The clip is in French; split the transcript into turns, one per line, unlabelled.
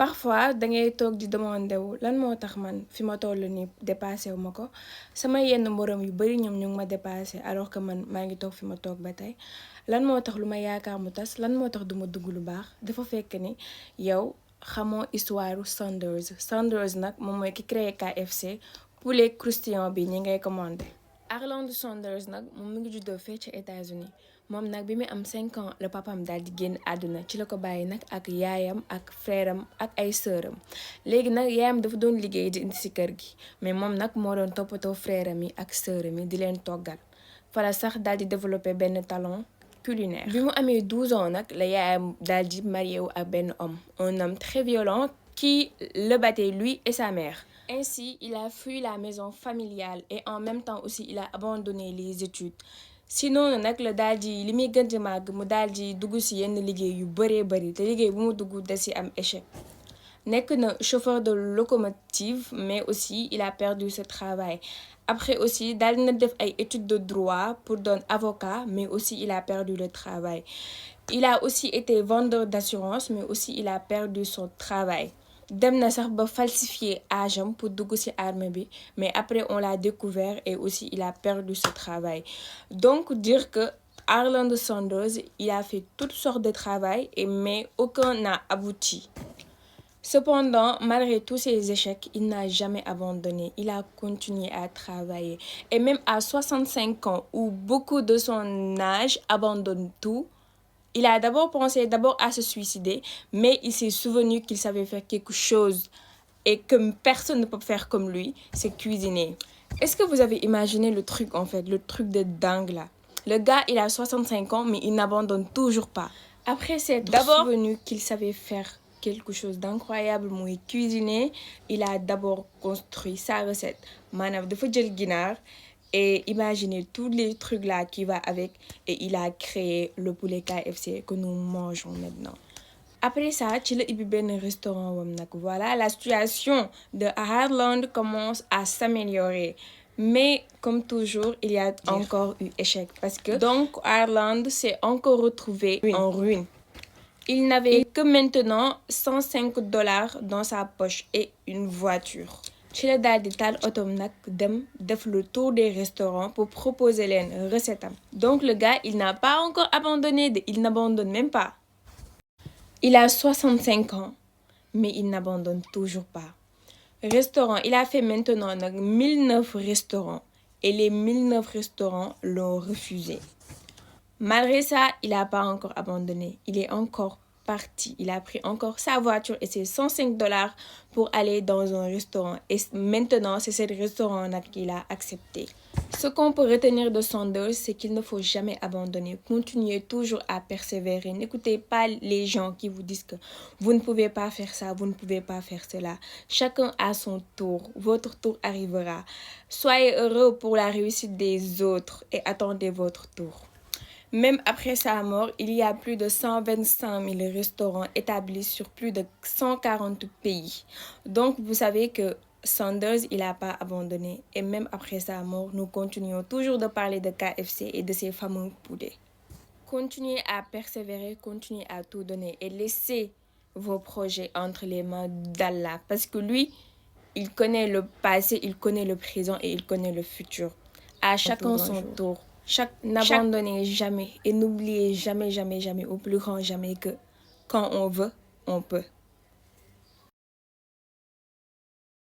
Parfois dangay toog di demandé wu lan moo tax man fi ma toll nii dépassé wu ma ko sama yenn moroom yu bari ñoom ñu ngi ma dépassé alors que man maa ngi toog fi ma toog ba tey lan moo tax lu ma yaakaar mu tas lan moo tax duma dugg lu baax dafa fekk ni yow xamoo histoire Sanders nag moom mooy ki créé KFC poulet croustillant bi ñi ngay commandé. Arnold Sanders nag moom mi ngi juddoo fee ca États-Unis moom nag bi mu am 5 ans la papam daal di génn àdduna ci la ko bàyyi nag ak yaayam ak frèram ak ay sëram léegi nag yaayam dafa doon liggéey di indi si kër gi mais moom nag moo doon toppatoo frèram yi ak sëram yi di leen toggal fala sax daal di développé benn talent culinaire. bi mu amee 12 ans nag la yaayam daal di marié wu ak benn homme un homme très violent qui le battait lui et sa mère. Ainsi, il a fui la maison familiale et en même temps aussi il a abandonné les études. Sinon nag la daal di li muy gën di màgg mu daal di dugg si yenn liggéey yu bëree bëri te liggéey bu mu dugg da si am échec. Nekk na chauffeur de locomotive mais aussi il a perdu ce travail. Après aussi daal dina def ay études de droit pour doon avocat mais aussi il a perdu le travail. Il a aussi été vendeur d'assurance mais aussi il a perdu son travail. Dem na sax ba falsifier âge am pour dugg ci armée bi mais après on l'a découvert et aussi il a perdu ce travail. Donc dire que Arnold Sanders il a fait toutes sortes de travail mais aucun n'a abouti. Cependant, malgré tous ses échecs, il n'a jamais abandonné. Il a continué à travailler. Et même à 65 ans, où beaucoup de son âge abandonnent tout, il a d'abord pensé à se suicider, mais il s'est souvenu qu'il savait faire quelque chose et que personne ne peut faire comme lui, c'est cuisiner. Est-ce que vous avez imaginé le truc en fait, le truc de dingue là? Le gars, il a 65 ans, mais il n'abandonne toujours pas. Après s'être souvenu qu'il savait faire quelque chose d'incroyable, muy cuisiner, il a d'abord construit sa recette. Maanaam dafa jël ginaar et imaginez tous les trucs là qui va avec et il a créé le poulet KFC que nous mangeons maintenant. Après ça ci la ibbi benn restaurant wam nag voilà la situation de Arnold commence à s'améliorer mais comme toujours il y a encore eu échec parce que donc Arnold s'est encore retrouvé en ruine. Il n'avait que maintenant $105 dans sa poche et une voiture. ci la daal di taal otom nag dem def le tour des restaurants pour proposer leen recette am. Donc le gars il n'a pas encore abandonné il n'abandonne même pas. Il a 65 ans mais il n'abandonne toujours pas. Restaurant il a fait maintenant nag 1009 restaurants et les 1009 restaurants l'ont refusé. Malgré ça il n'a pas encore abandonné. Il est encore parti. Il a pris encore sa voiture et ses $105 pour aller dans un restaurant. Et maintenant, c'est ce restaurant-là qu'il a accepté. Ce qu'on peut retenir de Sanders, c'est qu'il ne faut jamais abandonner. Continuez toujours à persévérer. N'écoutez pas les gens qui vous disent que vous ne pouvez pas faire ça, vous ne pouvez pas faire cela. Chacun a son tour. Votre tour arrivera. Soyez heureux pour la réussite des autres et attendez votre tour. Même après sa mort, il y a plus de 125 000 restaurants établis sur plus de 140 pays. Donc, vous savez que Sanders, il n'a pas abandonné. Et même après sa mort, nous continuons toujours de parler de KFC et de ses fameux poulets. Continuez à persévérer, continuez à tout donner et laissez vos projets entre les mains d'Allah. Parce que lui, il connaît le passé, il connaît le présent et il connaît le futur. À chacun son tour. N'abandonnez jamais et n'oubliez jamais, jamais, jamais, au plus grand jamais que quand on veut, on peut.